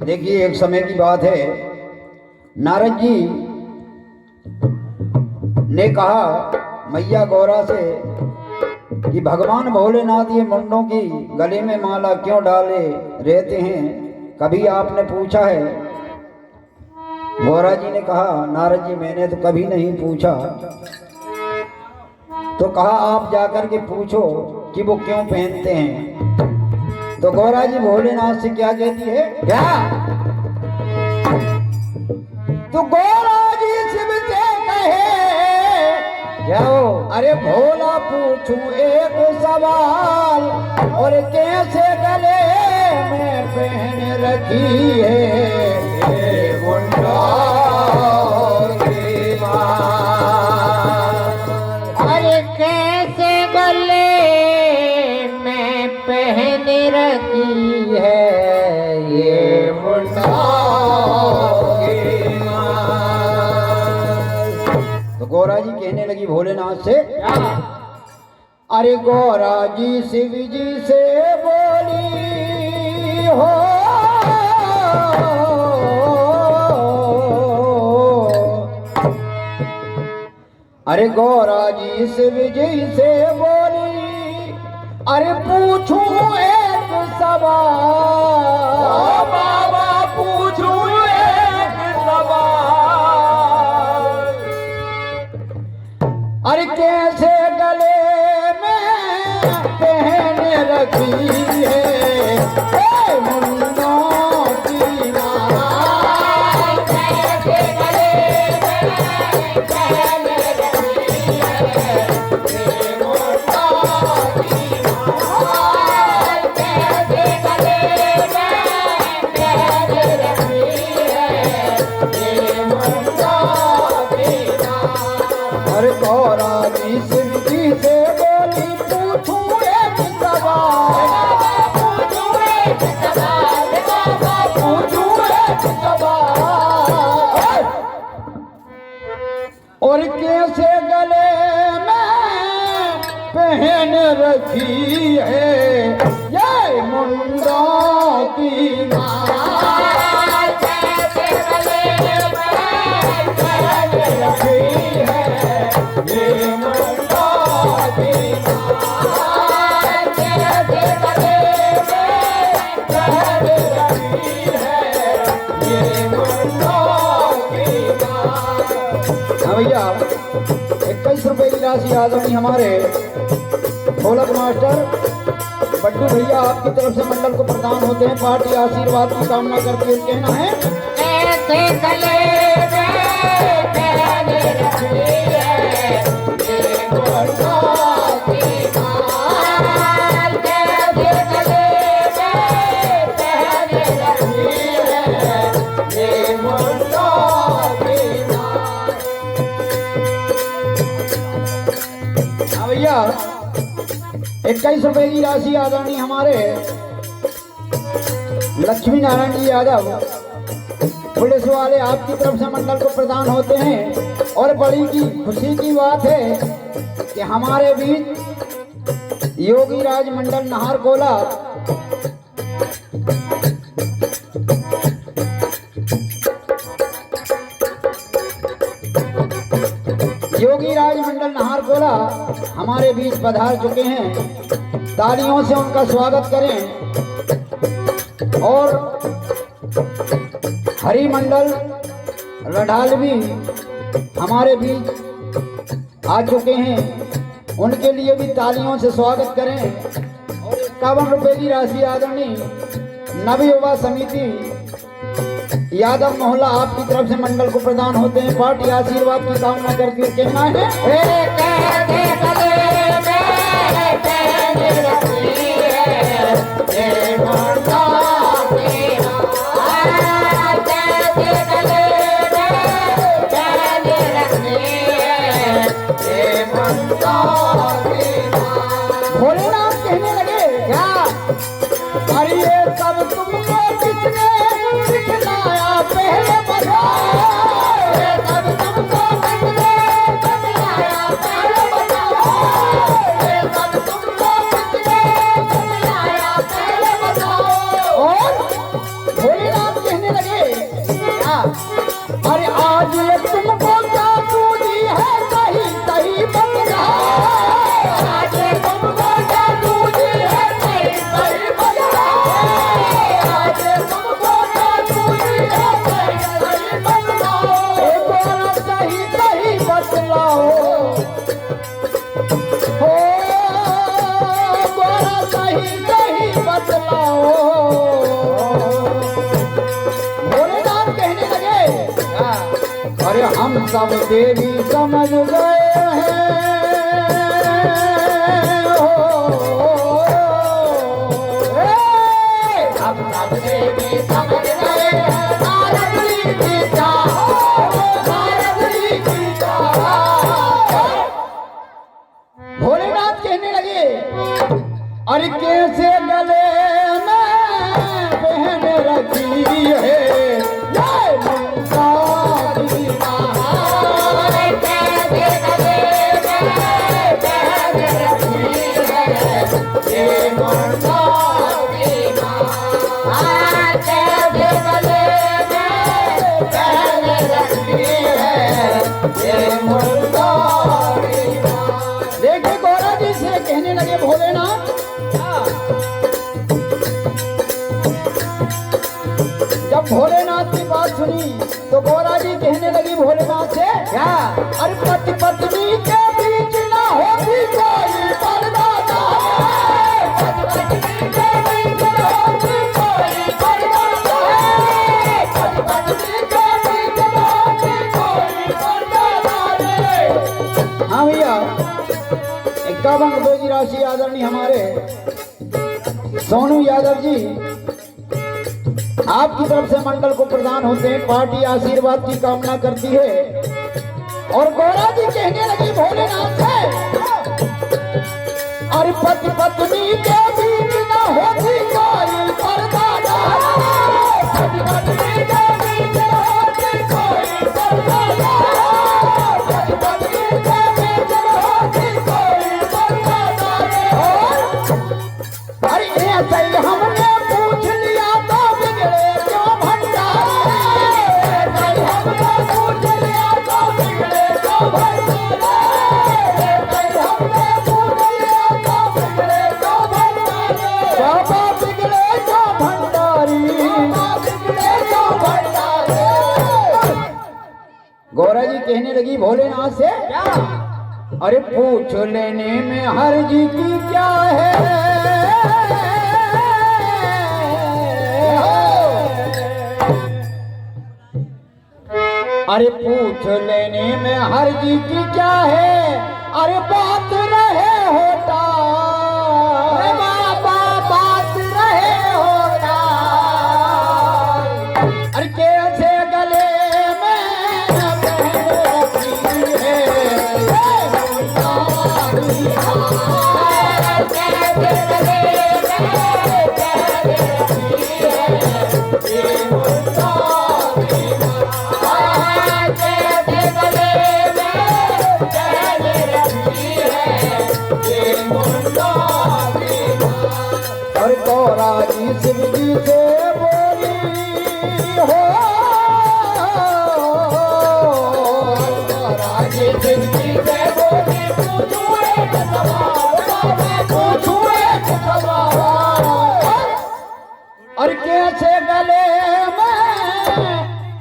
देखिए, एक समय की बात है, नारद जी ने कहा मैया गौरा से कि भगवान भोलेनाथ ये मुंडों की गले में माला क्यों डाले रहते हैं, कभी आपने पूछा है? गौरा जी ने कहा नारद जी मैंने तो कभी नहीं पूछा। तो कहा आप जाकर के पूछो कि वो क्यों पहनते हैं। तो गौरा जी भोलेनाथ से क्या कहती है? क्या? तो गौरा जी शिव से कहे जाओ, अरे भोला पूछूं एक सवाल, और कैसे गले में पहन रखी है मुंडा की मां। अरे कैसे गले में पहन रखी है ये मुंडा की मां। तो गौरा जी कहने लगी भोलेनाथ से, अरे गौरा जी शिव जी से बोली हो, अरे गौरा जी शिव जी से बोली, अरे पूछूं एक सवाल, बाबा पूछूं एक सवाल, अरे कैसे गले में पहन रखी है मुन्नों की मां। कैसे गले में पहन रखी है मुन्नों की मां। कैसे गले में पहन रखी है मुन्नों की मां। अरे गौरा जी शिव जी से बोली पूछूं एक सवाल, की माँ कैसे गले में पहन रखी है ये मुंडों की माँ कैसे गले में पहन रखी है ये मुंडों की माँ। हाँ भैया 21 रुपए की राशि आदमी हमारे ढोलक मास्टर बड्डू भैया आपकी तरफ से मंडल को प्रदान होते हैं। पार्टी आशीर्वाद की कामना करके कहना है ऐसे गले में पहन रखी है ये मुंडों की माँ कैसे गले में पहन रखी है ये मुंडों की माँ। हाँ भैया 21 रुपए की राशि आदरणीय हमारे लक्ष्मी नारायण जी यादव पुलिस वाले आपकी तरफ से मंडल को प्रदान होते हैं। और बड़ी की खुशी की बात है कि हमारे बीच योगी राज मंडल नाहरकोला योगी राज मंडल नाहरकोला हमारे बीच पधार चुके हैं। तालियों से उनका स्वागत करें। और हरि मंडल रढ़ालवी हमारे बीच आ चुके हैं, उनके लिए भी तालियों से स्वागत करें। और 51 रुपए की राशि आदरणीय नव युवा समिति यादव मोहल्ला आपकी तरफ से मंडल को प्रदान होते हैं। पार्टी आशीर्वाद की कामना करके कहना है कैसे गले में पहन रखी है ये मुंडों की माँ कैसे गले में पहन रखी है ये मुंडों की माँ। भोलेनाथ कहने लगे क्या अरे ये सब तुमको किसने सिखलाया पहले बताओ ये सब तुमको किसने सिखलाया पहले बताओ ये सब तुमको किसने सिखलाया पहले बताओ। और भोलेनाथ कहने लगे क्या अरे आज ये तुमको क्या सूझी है सही सही बताओ आज ये तुमको क्या सूझी है सही सही बताओ आज ये तुमको क्या सूझी है सही सही बताओ। एक सही सही बतलाओ हो गोरा सही सही बतलाओ। भोलेनाथ कहने लगे अरे हम सब देवी समझ गए हैं हम सब देवी समझ गए हैं नारदरी की चाह नारदरी की चाह। भोलेनाथ कहने लगे अरे कैसे गले में पहन रखी है ये मुंडों की माँ कैसे गले में पहन रखी है ये मुंडों की माँ कैसे गले में पहन रखी है ये मुंडों की माँ। देखिए गौरा जी से कहने लगे भोलेनाथ जब भोलेनाथ की बात सुनी तो गौरा जी कहने लगी भोलेनाथ से क्या अरे पति पत्नी के बीच ना होती कोई पर्दा है पति पत्नी के बीच ना होती कोई पर्दा है पति पत्नी के बीच ना होती कोई पर्दा है। हाँ भैया 51 रुपए की राशि आदरणीय हमारे सोनू यादव जी आपकी तरफ से मंडल को प्रदान होते हैं। पार्टी आशीर्वाद की कामना करती है। और गौरा जी कहने लगी भोलेनाथ से अरे पति पत्नी के बीच ना होती कोई पर्दा पति पत्नी के बीच ना होती कोई पर्दा पति पत्नी के बीच ना होती कोई पर्दा। अरे ऐसे ही हमने पूछ लिया गौरा जी कहने लगी भोलेनाथ से, क्या? अरे पूछ लेने में हर जी की क्या है, अरे पूछ लेने में हर जी की क्या है, अरे बात रहे होता, अरे बाबा बात रहे होता, अरे कैसे गले में पहन रखी है, और गौरा जी शिव जी से बोली हो, गौरा जी शिव जी से बोली, पूछू एक सवाल, पूछू एक सवाल, और कैसे गले में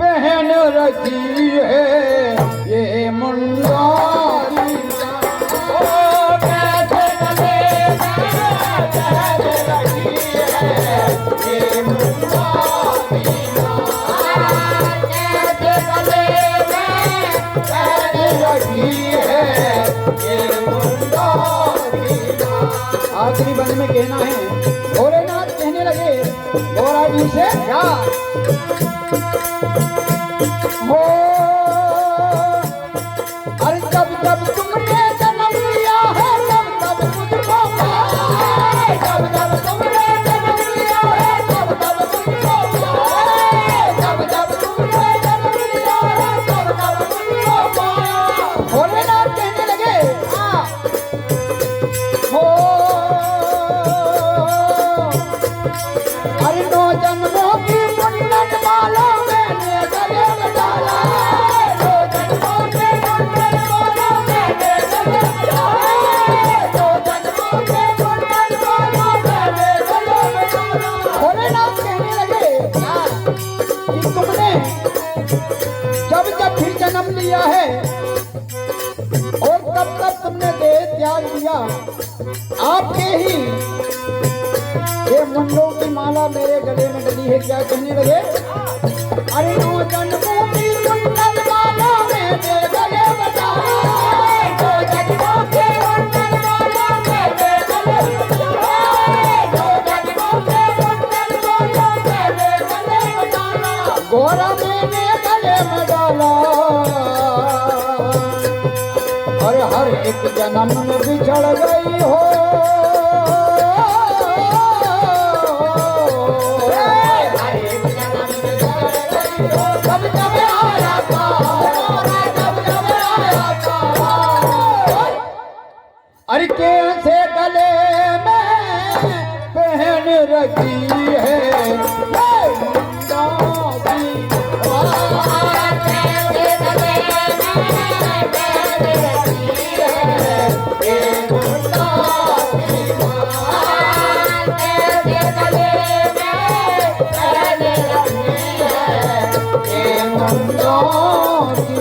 पहन रखी है ये मुंडारी, आखिरी बंद में कहना है, भोलेनाथ कहने लगे गौरा जी से, क्या हो, अरे जब जब तुमने जन्म लिया है तब तब मुझको पाए, जब जब तुमने जन्म लिया है तब तब मुझको पाए, जब जब तुमने जन्म लिया है तब तब मुझको पाए। भोलेनाथ कहने लगे, हो, अरे 9 जन्मों की मुंडन माला मैंने गले में डाला, 9 जन्मों की मुंडन माला मैंने गले में डाला, 9 जन्मों की मुंडन माला मैंने गले में डाला। भोलेनाथ कहने लगे कि तुमने जब जब भी जन्म लिया है और तब तब तुमने देह त्याग दिया, आपके ही ये मुंडों की माला मेरे गले में डली है। क्या कहने लगे, अरे 9 जन्मों की मुंडन माला मेरे गले में डाले, 9 जन्मों की मुंडन माला मेरे गले में डाले, 9 जन्मों की मुंडन माला मेरे गले में डाला, गौरा मैंने गले में डाला, और हर एक जन्म में बिछड़ गई हो, अरे कैसे गले में पहन रखी है मुंडों की